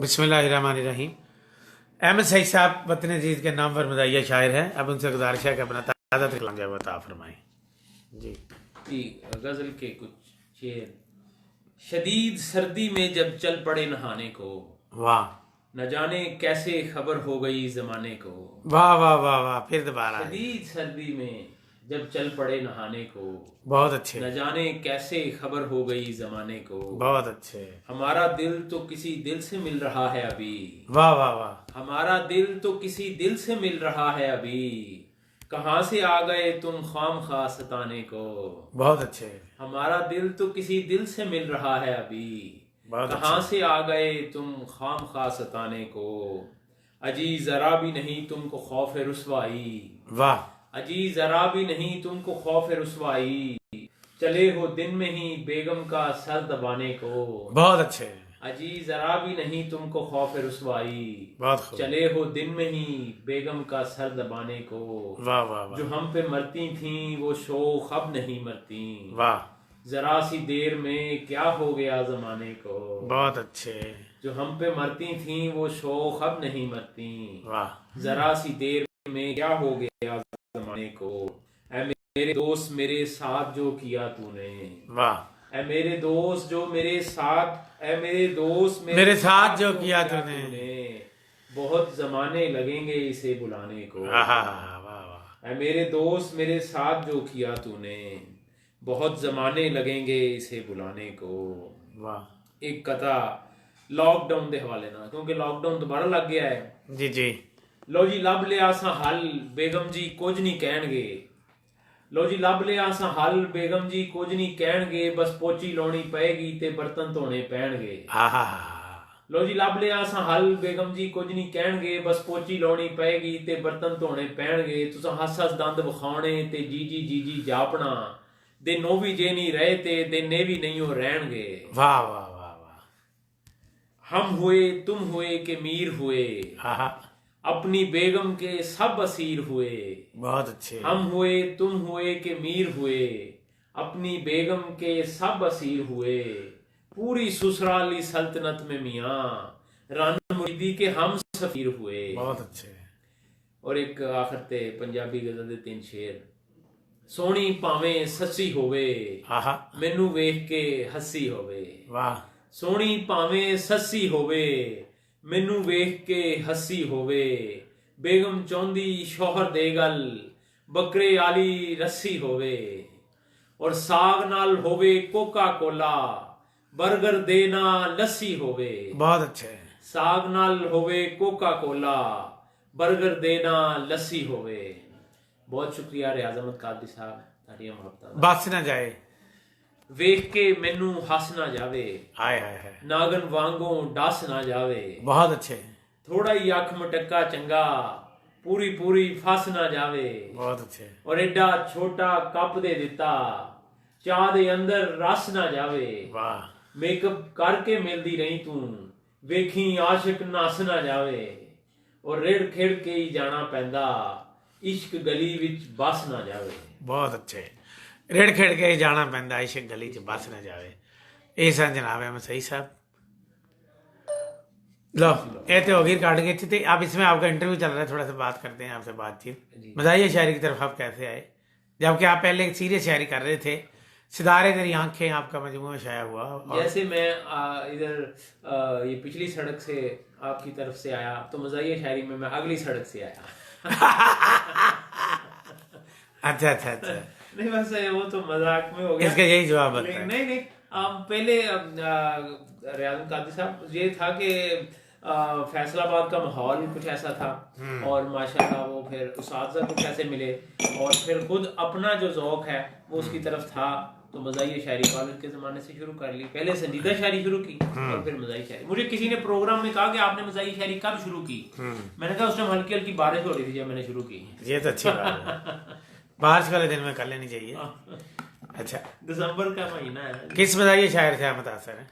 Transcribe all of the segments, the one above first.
बिस्मिल्लाहिर्रहमानिर्रहीम। अहमद सईद साहब वतन अजीज के नाम पर मदाहिया शायर हैं। अब उनसे गुजारिश है कि अपना ताज़ा कलाम जो बता फरमाएं। जी जी, गजल के कुछ शेर। शदीद सर्दी में जब चल पड़े नहाने को, वाह न जाने कैसे खबर हो गई जमाने को। वाह वाह वाह वाह, फिर दोबारा है। शदीद सर्दी में जब चल पड़े नहाने को, बहुत अच्छे, न जाने कैसे खबर हो गई जमाने को। बहुत अच्छे। हमारा दिल तो किसी दिल से मिल रहा है अभी। वाह वाह वाह, हमारा दिल तो किसी दिल से मिल रहा है अभी। कहाँ से आ गए तुम खाम खा सताने को। बहुत अच्छे, हमारा दिल तो किसी दिल से मिल रहा है अभी। बहुत कहाँ अच्छे। से आ गए तुम खाम खा सताने को। अजी जरा भी नहीं तुमको खौफ रुसवाई। वाह अजी जरा भी नहीं तुमको खौफ रुसवाई। चले हो दिन में ही बेगम का सर दबाने को। बहुत अच्छे, अजी जरा भी नहीं तुमको खौफ रुसवाई। बहुत खूब। चले हो दिन में ही बेगम का सर दबाने को। वाह वाह वाह, जो हम पे मरती थीं वो शोख अब नहीं मरती। वाह जरा सी देर में क्या हो गया जमाने को। बहुत अच्छे। जो हम पे मरती थीं वो शोख अब नहीं मरती। वाह जरा सी देर में क्या हो गया जमाने को। ऐ मेरे दोस्त मेरे साथ जो किया तूने। वाह, ऐ मेरे दोस्त जो मेरे साथ, ऐ मेरे दोस्त मेरे साथ जो किया तूने। बहुत जमाने लगेंगे इसे बुलाने को। वाह वाह वाह, ऐ मेरे दोस्त मेरे साथ जो किया तूने। बहुत जमाने लगेंगे इसे बुलाने को। वाह। एक कथा लॉकडाउन के हवाले ना, क्योंकि लॉकडाउन दोबारा लग गया है। जी जी, लो जी लभ लिया असा हल, बेगम जी कुछ नहीं कहणगे। लो जी लभ लिया असा हल, बेगम जी कुछ नहीं कहणगे। बस पोची लाउणी पएगी ते बर्तन धोने पैणगे। हा हा हा, लो जी लभ लिया असा हल, बेगम जी कुछ नहीं कहणगे। बस पोची लाउणी पएगी ते बर्तन धोने पैणगे। तुसां हस हस दंद विखाणे ते जी जी जापना। दे नोवी जे नहीं रहे ते दे ने भी नहीं हो रहणगे। वाह वाह वाह वाह, हम हुए तुम हुए के मीर हुए। हा हा, अपनी बेगम के सब असीर हुए। बहुत अच्छे। हम हुए तुम हुए के मीर हुए। अपनी बेगम के सब असीर हुए। पूरी ससुराली सल्तनत में मियाँ, राना मुरीदी के हम सफीर हुए। बहुत अच्छे। और एक आखिर ते पंजाबी गजल दे 3 शेर। सोहनी भावें सच्ची होवे, हा हा, मैनू वेख के हसी होवे। वाह सोहनी भावें सस्सी होवे, मैनू वेख के हसी होवे। बेगम चाਹੁੰਦੀ शौहर दे गल, बकरे आली रस्सी होवे। और साग नाल होवे कोका कोला, बर्गर दे ना लस्सी होवे। बहुत अच्छे। साग नाल होवे कोका कोला, बर्गर दे ना लस्सी होवे। बहुत शुक्रिया रियाज अहमद कादरी साहब, ताड़ियां मोहब्बत। बस ना जाए, ਵੇਖ ਕੇ ਮੈਨੂੰ ਹੱਸ ਨਾ ਜਾਵੇ। हाय हाय हाय, ਨਾਗਨ ਵਾਂਗੋਂ ਡਸ ਨਾ ਜਾਵੇ। बहुत अच्छे, ਥੋੜਾ ਹੀ ਅੱਖ ਮਟਕਾ ਚੰਗਾ, ਪੂਰੀ ਪੂਰੀ ਫਸ ਨਾ ਜਾਵੇ। बहुत अच्छे। ਔਰ ਐਡਾ ਛੋਟਾ ਕੱਪ ਦੇ ਦਿੱਤਾ, ਚਾਹ ਦੇ ਅੰਦਰ ਰਸ ਨਾ ਜਾਵੇ। वाह, ਮੇਕਅਪ ਕਰਕੇ ਮਿਲਦੀ ਰਹੀ ਤੂੰ, ਵੇਖੀ ਆਸ਼ਿਕ ਨਸ ਨਾ ਜਾਵੇ। ਔਰ ਰੇੜ ਖੇੜ ਕੇ ਹੀ ਜਾਣਾ ਪੈਂਦਾ, ਇਸ਼ਕ ਗਲੀ ਵਿੱਚ ਬਸ ਨਾ ਜਾਵੇ। बहुत अच्छे। रेड़ खेड़ के ही जाना पैंदा, इश्क गली च बस न जावे। ये सन जनाब अहमद सईद साहब। लो ये तो होगी काट गई थी। अब इसमें आपका इंटरव्यू चल रहा है, थोड़ा सा बात करते हैं आपसे बातचीत। बताइए शायरी की तरफ आप कैसे आए, जबकि आप पहले एक सीरियस शायरी कर रहे थे। सितारे तेरी आंखें आपका मजमूआ शाया हुआ। जैसे मैं इधर ये पिछली सड़क से आपकी तरफ से आया, तो मज़ाहिया शायरी में मैं अगली सड़क से आया। अच्छा अच्छा अच्छा, नहीं बस वो तो मजाक में हो गया। इसका यही जवाब बनता है। नहीं नहीं, पहले रियाज कादरी साहब ये था कि फैसलाबाद का माहौल कुछ ऐसा था, और माशाल्लाह वो फिर उस्ताद कुछ ऐसे मिले, और फिर खुद अपना जो ज़ौक है वो उसकी तरफ था। तो मज़ाहिया शायरी कॉलेज के ज़माने से शुरू कर ली। पहले संजीदा शायरी शुरू की और फिर मज़ाहिया शायरी। मुझे किसी ने प्रोग्राम में कहा कि आपने मज़ाहिया शायरी कब शुरू की। मैंने कहा उस टाइम हल्की हल्की बारिश हो रही थी जब मैंने शुरू की। ये तो अच्छी बात है, बारिश वाले दिन में कर लेनी चाहिए। अच्छा, दिसंबर का महीना है। किस मज़ाहिया शायर से आप मुतासर हैं?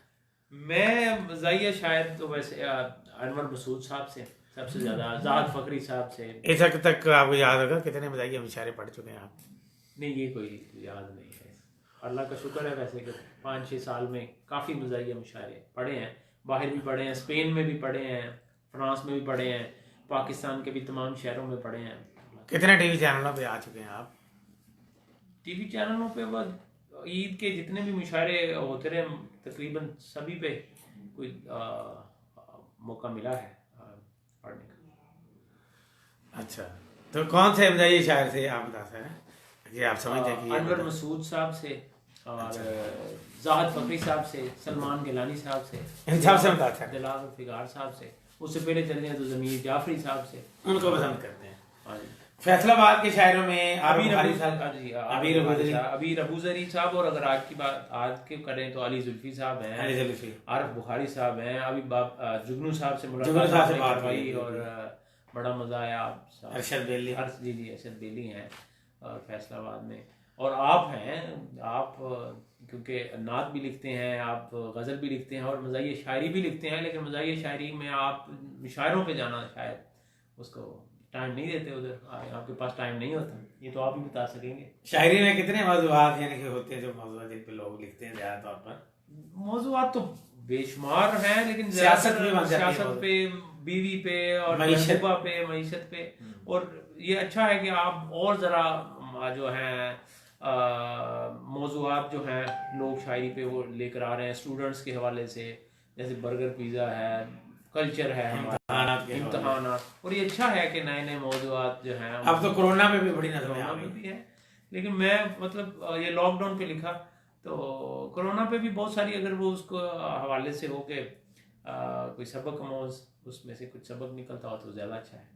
मैं मज़ाहिया शायर तो वैसे अनवर मसूद साहब से सबसे ज्यादा, आजाद फकरी साहब से। इस वक्त तक आपको याद होगा कितने मज़ाहिया मुशायरे पढ़ चुके हैं आप? नहीं ये कोई याद नहीं है। अल्लाह का शुक्र है वैसे कि 5-6 साल में काफ़ी मज़ाहिया मुशायरे पढ़े हैं, बाहर भी पढ़े हैं, स्पेन में भी पढ़े हैं, फ्रांस में भी पढ़े हैं, पाकिस्तान के भी तमाम शहरों में पढ़े हैं। कितने टीवी चैनलों पे आ चुके हैं आप? टीवी चैनलों पे बस ईद के जितने भी मुशायरे होते रहे तकरीबन सभी पे कोई मौका मिला है पढ़ने का। अच्छा, तो कौन से मजाही शायर से आप बताते हैं कि आप समझते हैं कि ये अनवर मसूद साहब से और जाहद फकरी साहब से, सलमान गिलानी साहब से, इन सब से बताते हैं? दिलावर फिगार साहब से, उससे पहले चले हैं तो जमीर जाफरी साहब से, उनको पसंद करते हैं। हाँ जी। फैसलाबाद के शायरों में अबीर अबीर अबूजरी साहब, और अगर आज की बात आज के करें तो अली जुल्फी साहब हैं, आरिफ बुखारी साहब हैं, अभी जुगनू साहब से मुलाकात करवाई और बड़ा मजा आया। आप अरशद बेली, जी अरशद बेली हैं और फैसलाबाद में, और आप हैं, आप क्योंकि नात भी लिखते हैं, आप गज़ल भी लिखते हैं और मज़ाहिए शायरी भी लिखते हैं, लेकिन मज़ाहिए शायरी में आप मुशायरों पे जाना शायद उसको टाइम नहीं देते, उधर आपके पास टाइम नहीं होता, ये तो आप ही बता सकेंगे। शायरी में कितने मौज़ूआत यानी कि होते हैं जो मौज़ूआत जिन पे लोग लिखते हैं ज़्यादा तौर पर? मौज़ूआत तो बेशुमार हैं, लेकिन सियासत पे, बीवी पे और महबूबा पे, मईशत पे, और ये अच्छा है कि आप और ज़रा जो हैं मौज़ूआत जो हैं लोग शायरी पे वो लेकर आ रहे हैं स्टूडेंट्स के हवाले से, जैसे बर्गर पिज़्ज़ा है, कल्चर है हमारा, इम्तहानात, और ये अच्छा है कि नए नए मौज़ूआत जो हैं। अब तो कोरोना में भी बड़ी नज़र कोरोना में भी है, लेकिन मैं मतलब ये लॉकडाउन पे लिखा तो कोरोना पे भी बहुत सारी अगर वो उसको हवाले से हो के कोई सबक मौज उसमें से कुछ सबक निकलता हो तो ज़्यादा अच्छा है।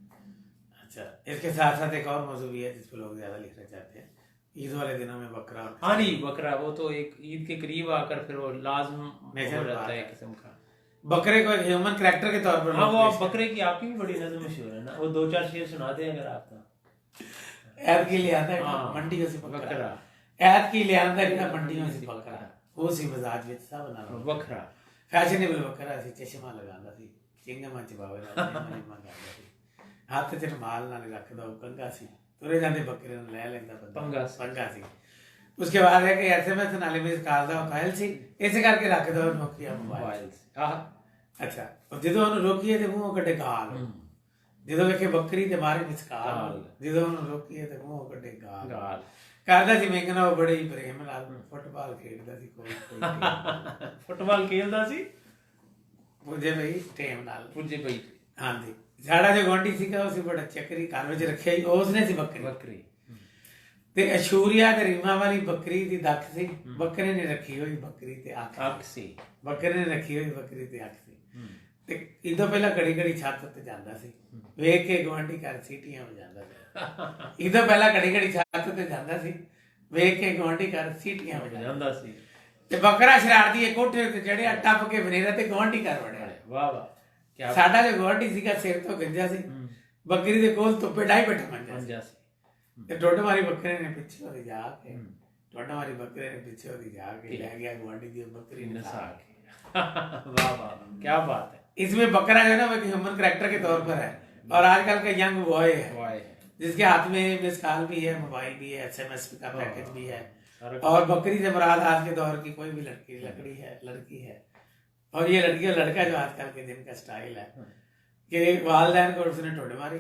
अच्छा, इसके साथ साथ एक और मौजूद भी है जिस पर लोग ज़्यादा लिखना चाहते हैं, ईद वाले दिनों में बकरा। हाँ नहीं, बकरा वो तो एक ईद के करीब आकर फिर वो लाजम हो जाता है किस्म का। बकरे को एक ह्यूमन कैरेक्टर के तौर पर, हाँ वो बकरे की आपकी भी बड़ी नज़र मशहूर है ना, वो 2-4 शेर सुनाते हैं अगर आप तो। ऐद की ले आता है मंडियों से बकरा, ऐद की ले आता है मंडियों से बकरा, वो सी मजाज विच सा बना लो बकरा, फैशनेबल बकरा सी, चश्मा लगांदा सी, चिंगम च बावे ना मंगांदा सी, हाथ च रुमाल नाल रखदा कंगा सी, तुरे जांदे बकरे नूं ले लैंदा बंदा पंगा सी। उसके बाद है कि एसएमएस नाले मिस कॉल दा कायल सी, इस करके रख दो नोकिया मोबाइल। अच्छा, और ਜਦੋਂ ਉਹਨੂੰ ਰੋਕੀਏ ਤੇ ਮੂੰਹੋਂ ਕੱਢੇ ਗਾਲ, ਜਦੋਂ ਵੇਖੇ ਬੱਕਰੀ ਤੇ ਮਾਰੇ ਮਿਸਕਾਲ, ਜਦੋਂ ਉਹਨੂੰ ਰੋਕੀਏ ਤੇ ਮੂੰਹੋਂ ਕੱਢੇ ਗਾਲ ਕਰਦਾ ਸੀ। ਮੈਂ ਕਹਿੰਦਾ ਉਹ ਬੜੇ ਹੀ ਪ੍ਰੇਮ ਨਾਲ ਫੁੱਟਬਾਲ ਖੇਡਦਾ ਸੀ, ਕੋਈ ਫੁੱਟਬਾਲ ਖੇਡਦਾ ਸੀ ਪੁੱਜੇ ਬਈ ਟਾਈਮ ਨਾਲ ਪੁੱਜੇ ਬਈ। ਹਾਂਜੀ, ਸਾਡਾ ਜੋ ਗੁਆਂਢੀ ਸੀਗਾ ਉਹ ਸੀ ਬੜਾ ਚੱਕਰੀ, ਘਰ ਵਿੱਚ ਰੱਖਿਆ ਹੀ ਉਸਨੇ ਸੀ ਬੱਕਰੀ ਤੇ ਅਸ਼ੂਰੀਆ ਤੇ ਰੀਮਾ ਵਾਲੀ ਬੱਕਰੀ ਦੀ ਦੱਖ ਸੀ, ਬੱਕਰੇ ਨੇ ਰੱਖੀ ਹੋਈ ਬੱਕਰੀ ਤੇ ਅੱਖ ਸੀ, ਬੱਕਰੇ ਨੇ ਰੱਖੀ ਹੋਈ ਬੱਕਰੀ ਤੇ ਅੱਖ ਸੀ। ਤੇ ਇਦੋਂ ਪਹਿਲਾਂ ਘੜੀ ਘੜੀ ਛੱਤ ਉੱਤੇ ਜਾਂਦਾ ਸੀ, ਵੇਖ ਕੇ ਗੁਆਂਢੀ ਘਰ ਸੀਟੀਆਂ ਵਜਾਉਂਦਾ ਸੀ। ਇਦੋਂ ਪਹਿਲਾਂ ਘੜੀ ਘੜੀ ਛੱਤ ਉੱਤੇ ਜਾਂਦਾ ਸੀ, ਵੇਖ ਕੇ ਗੁਆਂਢੀ ਘਰ ਸੀਟੀਆਂ ਵਜਾਉਂਦਾ ਸੀ। ਤੇ ਬੱਕਰਾ ਸ਼ਰਾਰਤੀ ਇਹ ਕੋਠੇ ਉੱਤੇ ਚੜਿਆ, ਟੱਪ ਕੇ ਬਨੇਰਾ ਤੇ ਗੁਆਂਢੀ ਘਰ ਵੜਿਆ। ਵਾਹ ਵਾਹ, ਸਾਡਾ ਜੋ ਗੁਆਂਢੀ ਸੀਗਾ ਸਿਰ ਤੋਂ ਗੰਜਾ ਸੀ, ਬੱਕਰੀ ਦੇ ਕੋਲ ਧੁੱਪੇ ਡਾਈ ਬੈਠਾ ਮੰਜਾ ਸੀ। ਤੇ ਟੁੱਟ ਮਾਰੀ ਬੱਕਰੇ ਨੇ ਪਿੱਛੇ ਉਹਦੇ ਜਾ ਕੇ, ਟੁੱਟ ਮਾਰੀ ਬੱਕਰੇ ਨੇ ਪਿੱਛੇ ਉਹਦੀ ਜਾ के ले गया गुआंढी की बकरी नसा के। वाह वाह, क्या बात है। इसमें बकरा जो है ना वो एक ह्यूमन कैरेक्टर के तौर पर है, और आजकल का यंग बॉय है जिसके हाथ में मिस कॉल भी है, मोबाइल भी है, एसएमएस का पैकेज भी है, और बकरी से मुराद आज के दौर की कोई भी लड़की है। और ये लड़की और लड़का जो आजकल के दिन का स्टाइल है कि वालदैन को उसने टोट मारी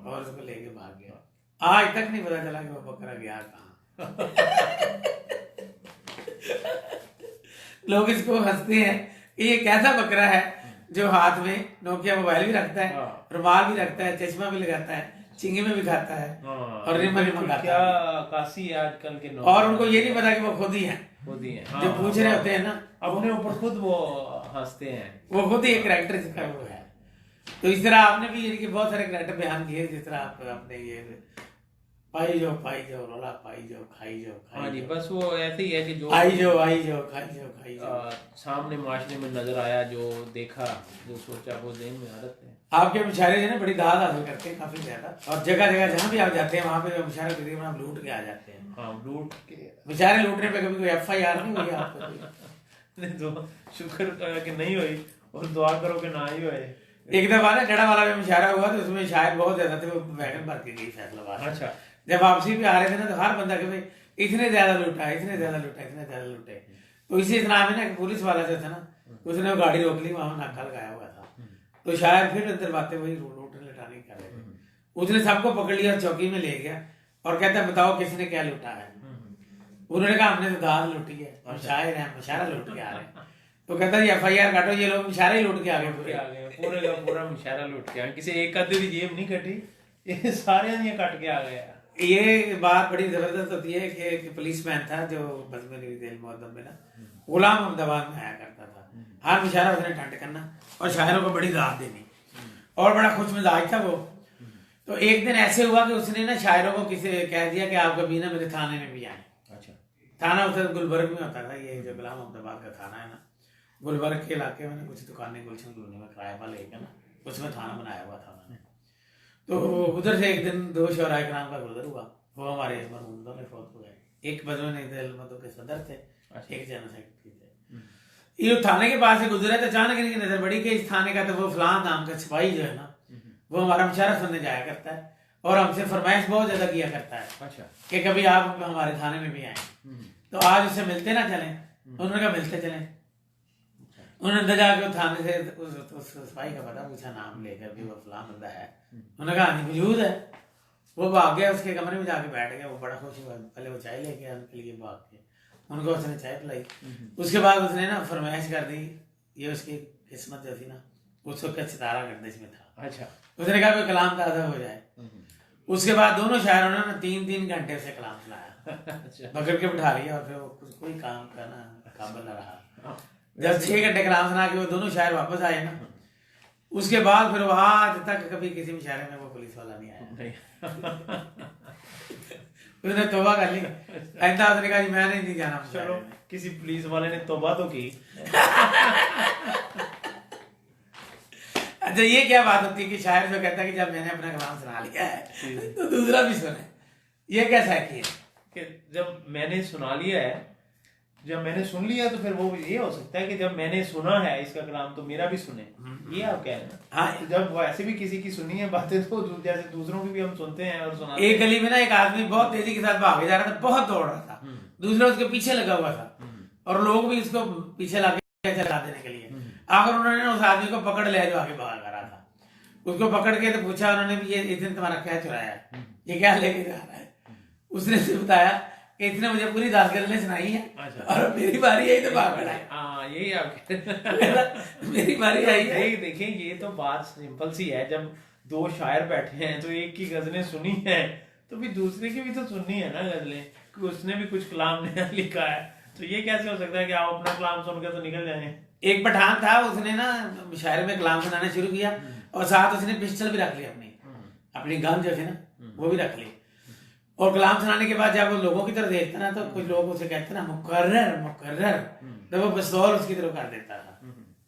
और उसको लेके भाग गया। आज तक नहीं पता चला कि वो बकरा गया कहाँ। लोग इसको हंसते हैं कि ये कैसा बकरा है जो हाथ में नोकिया मोबाइल भी रखता है, रुमाल भी रखता है, चश्मा भी लगाता है, चिंगी में भी खाता है और रिमन भी मंगाता है। काशी आजकल के और उनको ये नहीं पता कि वो खुद ही है जो पूछ रहे होते हैं ना, अपने ऊपर खुद वो हंसते हैं, वो खुद ही एक कैरेक्टर जिसका वो है। तो इस तरह आपने भी बहुत सारे कैरेक्टर बयान किए, जिस तरह आप अपने ये पाई जो रोला पाई जो खाई जो। हाँ जी, बस वो ऐसे ही है कि जो आई जो खाई जो सामने माशरे में नजर आया, जो देखा, जो सोचा, वो ज़हन में आदत है। आपके मुशायरे जो है बड़ी दाद हासिल करते हैं काफी ज्यादा, और जगह जगह जहाँ भी आप जाते हैं वहाँ पे मुशायरे तकरीबन आप लूट के आ जाते हैं। हाँ, लूट के मुशायरे लूटने पे कभी कोई FIR नहीं हुई आपको? तो शुक्र कि नहीं हुई, और दुआ करो कि ना ही हुए। एक दफा ना जड़ा वाला में मुशायरा हुआ तो उसमें शायद बहुत ज्यादा थे, वो वैगन भर के गई फैसलाबाद। अच्छा, जब वापसी पे आ रहे थे ना तो हर बंदा के भाई इतने ज्यादा लूटा, इतने ज्यादा लूटे। तो इसी इतना में ना पुलिस वाला जो था ना उसने वो गाड़ी रोक ली, वहां नाका लगाया हुआ था। तो शायद फिर अंदर बातें वही लूटने लटाने की कर रहे थे। उसने सबको पकड़ लिया, चौकी में ले गया और कहता है बताओ किसने क्या लूटा है। उन्होंने कहा हमने तो दाल लूटी है, हम शायर हैं, मुशायरा लूट के आ रहे हैं। तो कहता है FIR काटो, ये लोग मुशायरा ही लूट के आ गए पूरे। पूरे का पूरा मुशायरा लूट के आ गए, किसी एक आधे की जेब नहीं कटी, ये सारे दियां कट के आ गए। ये बात बड़ी जबरदस्त होती है कि एक पुलिसमैन था जो बज़म मुअद्दब में ना गुलाम अहमदाबाद में आया करता था। हर मुशायरा उसने ठंड करना और शायरों को बड़ी दाद देनी और बड़ा खुश मिजाज था वो। तो एक दिन ऐसे हुआ कि उसने ना शायरों को किसी कह दिया कि आप कभी ना मेरे थाने में भी आए। अच्छा। थाना उधर गुलबर्ग में होता था, ये जो गुलाम अहमदाबाद का थाना है ना, गुलबर्ग के इलाके में कुछ दुकानें गुलशन कॉलोनी में किराए पर लेकर ना उसमें थाना बनाया हुआ था उन्होंने। तो उधर से एक दिन 2 शोराए कराम का गुजर हुआ, वो हमारे मरहूम दोनों फौत हो गए। एक बजवन के सदर थे, एक जनरल सेक्रेटरी थे। ये थाने के पास से गुजरे तो अचानक इनकी नजर पड़ी कि इस थाने का तो वो फलां नाम का सिपाही जो है ना, वो हमारा मुशायरा सुनने जाया करता है और हमसे फरमाइश बहुत ज्यादा किया करता है। अच्छा। कि कभी आप हमारे थाने में भी आए तो आज उससे मिलते ना चलें। उन्होंने कहा मिलते चलें। उन्होंने अंदर जाके थाने से उस सिपाही का पता पूछा, नाम लेकर भी वो फलां बंदा है। उन्होंने कहा नहीं मौजूद है। वो भाग गया, उसके कमरे में जाके बैठ गया। वो बड़ा खुश हुआ, पहले वो चाय लेके उनके लिए भाग के उनको उसने चाय पिलाई। उसके बाद उसने ना फरमाइश कर दी, ये उसकी किस्मत जो थी ना, उस वक्त सितारा गर्दिश में था। अच्छा। उसने कहा कोई कलाम ताज़ा हो जाए। उसके बाद दोनों शायरों ने ना 3-3 घंटे से कलाम सुनाया। पकड़ के बिठा लिया और फिर वो कोई काम का ना काबिल न रहा। जब 6 घंटे कलाम सुना के वो दोनों शायर वापस आए ना, उसके बाद फिर वो आज तक कभी किसी मुशायरे में वो पुलिस वाला नहीं आया। उसने तौबा कर ली। ऐसा उसने कहा मैंने नहीं जाना। चलो किसी पुलिस वाले ने तौबा तो की। अच्छा, ये क्या बात होती है कि शायर जो कहता है कि जब मैंने अपना कलाम सुना लिया है तो दूसरा भी सुने, ये कैसा है कि जब मैंने सुना लिया है, जब मैंने सुन लिया तो फिर वो ये हो सकता है कि जब मैंने सुना है इसका कलाम तो मेरा भी सुने, ये आप कह रहे हैं। हाँ, तो जब वैसे भी किसी की सुनी है बातें तो जैसे दूसरों की भी हम सुनते हैं और सुनाते हैं। एक गली में ना एक आदमी बहुत तेजी के साथ भागे जा रहा था, बहुत दौड़ रहा था, दूसरा उसके पीछे लगा हुआ था और लोग भी उसको पीछे लाके चला देने के लिए। आखिर उन्होंने उस आदमी को पकड़ लिया जो आगे भाग रहा था। उसको पकड़ के तो पूछा उन्होंने भी, ये इस दिन तुम्हारा क्या चुराया है, ये क्या लेके जा रहा है। उसने बताया कि इसने मुझे पूरी 10 गज़लें सुनाई है। अच्छा। और मेरी बारी आई तो भाग रहा है। हाँ, यही आप मेरी बारी आई है। देखें ये तो बात सिंपल सी है, जब 2 शायर बैठे हैं तो एक की गजलें सुनी है तो भी दूसरे की भी तो सुननी है ना गजलें, कि उसने भी कुछ कलाम नया लिखा है। तो ये कैसे हो सकता है कि आप अपना कलाम सुन के तो निकल जाए। एक पठान था, उसने ना मुशायरे में कलाम सुनाना शुरू किया और साथ उसने पिस्टल भी रख ली, अपनी गन जो थी ना वो भी रख ली। और कलाम सुनाने के बाद जब वो लोगों की तरफ देखता ना तो कुछ लोग उसे कहते ना मुकर्रर मुकर्रर, तो वो पिस्तौल उसकी तरफ कर देता था।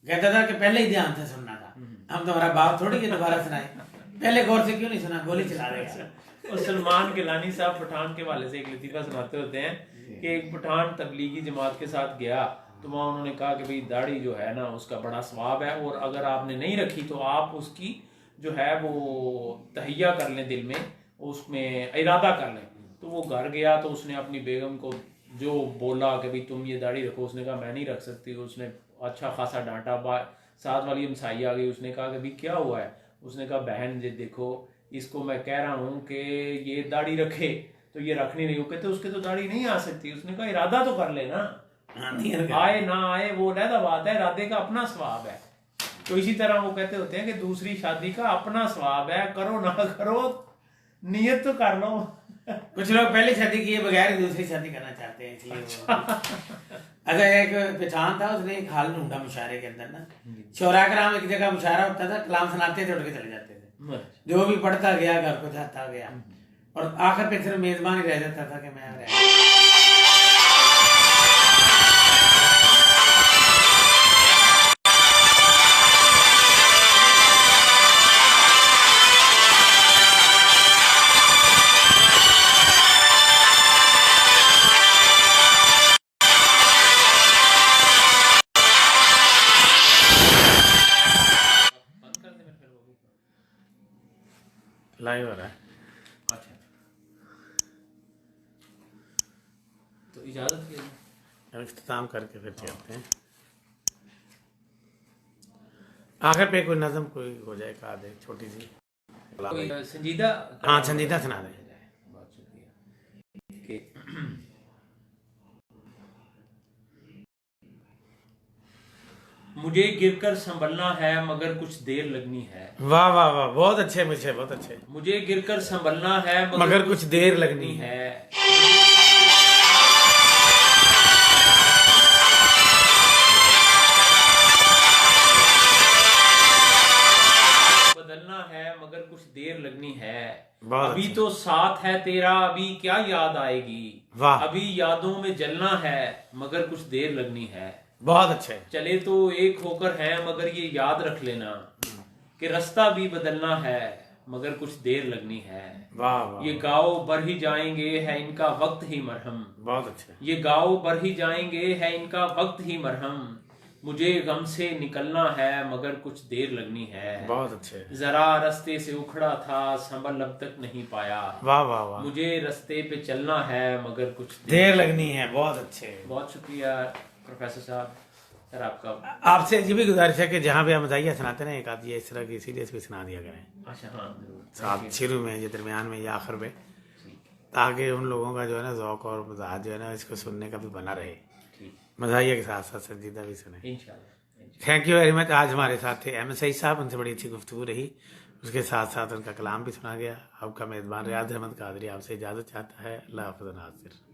कहता था कि पहले ही ध्यान से सुनना था, हम तुम्हारा बाप थोड़ी के दोबारा सुनाए, पहले गौर से क्यों नहीं सुना, गोली चला देगा। और सलमान गिलानी साहब पठान के वाले से एक लतीफा सुनाते होते हैं कि एक पठान तबलीगी जमात के साथ गया तो वहाँ उन्होंने कहा कि भाई दाढ़ी जो है ना उसका बड़ा सवाब है और अगर आपने नहीं रखी तो आप उसकी जो है वो तहैया कर लें, दिल में उसमें इरादा कर लें। तो वो घर गया तो उसने अपनी बेगम को जो बोला कि भाई तुम ये दाढ़ी रखो, उसने कहा मैं नहीं रख सकती। उसने अच्छा खासा डांटा, साथ वाली हमसाई आ गई, उसने कहा कि भाई क्या हुआ है। उसने कहा बहन जी देखो इसको मैं कह रहा हूँ कि ये दाढ़ी रखे तो ये रखनी नहीं। वो कहते उसके तो दाढ़ी नहीं आ सकती। उसने कहा इरादा तो कर लेना, आए ना आए वो अलग बात है, इरादे का अपना स्वाब है। तो इसी तरह वो कहते होते हैं कि दूसरी शादी का अपना स्वाब है, करो ना करो नियत तो कर लो। कुछ लोग पहले शादी किए बगैर दूसरी शादी करना चाहते हैं, इसलिए अच्छा एक पहचान था, उसने एक हाल ढूंढा मुशायरे के अंदर ना, शोरा कराम एक जगह मुशायरा होता था, कलाम सुनाते थे उठ के चले जाते थे, जो भी पढ़ता गया घर को जाता गया और आखिर पे सिर्फ मेजबान ही रह जाता था कि मैं लाइव हो रहा है। अच्छा, तो इजाजत के इख्तिताम करके फिर चलते हैं। आखिर पे कोई नज़म कोई हो जाए, का दे छोटी सी। कोई संजीदा, हाँ संजीदा सुना दे। बहुत शुक्रिया कि मुझे गिरकर संभलना है मगर कुछ देर लगनी है। वाह वाह वाह, बहुत अच्छे, मुझे बहुत अच्छे। मुझे गिरकर संभलना है मगर कुछ देर लगनी है। बदलना है मगर कुछ देर लगनी है। अभी अच्छे। तो साथ है तेरा, अभी क्या याद आएगी। वाह, अभी यादों में जलना है मगर कुछ देर लगनी है। बहुत अच्छे। चले तो एक होकर है मगर ये याद रख लेना कि रास्ता भी बदलना है मगर कुछ देर लगनी है। वाह वाह, ये गाँव बढ़ ही जाएंगे है इनका वक्त ही मरहम। बहुत अच्छे। ये गाँव बढ़ ही जाएंगे है इनका वक्त ही मरहम। मुझे गम से निकलना है मगर कुछ देर लगनी है। बहुत अच्छे। जरा रास्ते से उखड़ा था संभल अब तक नहीं पाया। वाह वाह वाह, मुझे रास्ते पे चलना है मगर कुछ देर लगनी है। बहुत अच्छे। बहुत शुक्रिया प्रोफेसर साहब, सर आपका। आपसे ये भी गुजारिश है कि जहाँ भी आप मज़ाहिया सुनाते ना, एक आध ये इस तरह की सीरियस भी सुना दिया करें। अच्छा हाँ जरूर, साथ शुरू में, या दरमियान में, या आखिर में, ताकि उन लोगों का जो है ना ज़ौक़ और मज़ाह जो है ना इसको सुनने का भी बना रहे। मज़ाहिया के साथ साथ संजीदा भी सुने। इंशाल्लाह। Thank you very much. आज हमारे साथ थे अहमद सईद साहब, उनसे बड़ी अच्छी गुफ्तगू रही, उसके साथ साथ उनका कलाम भी सुना गया। आपका मेज़बान रियाज अहमद कादरी आपसे इजाज़त चाहता है। अल्लाह हाफ़िज़ नाज़िर।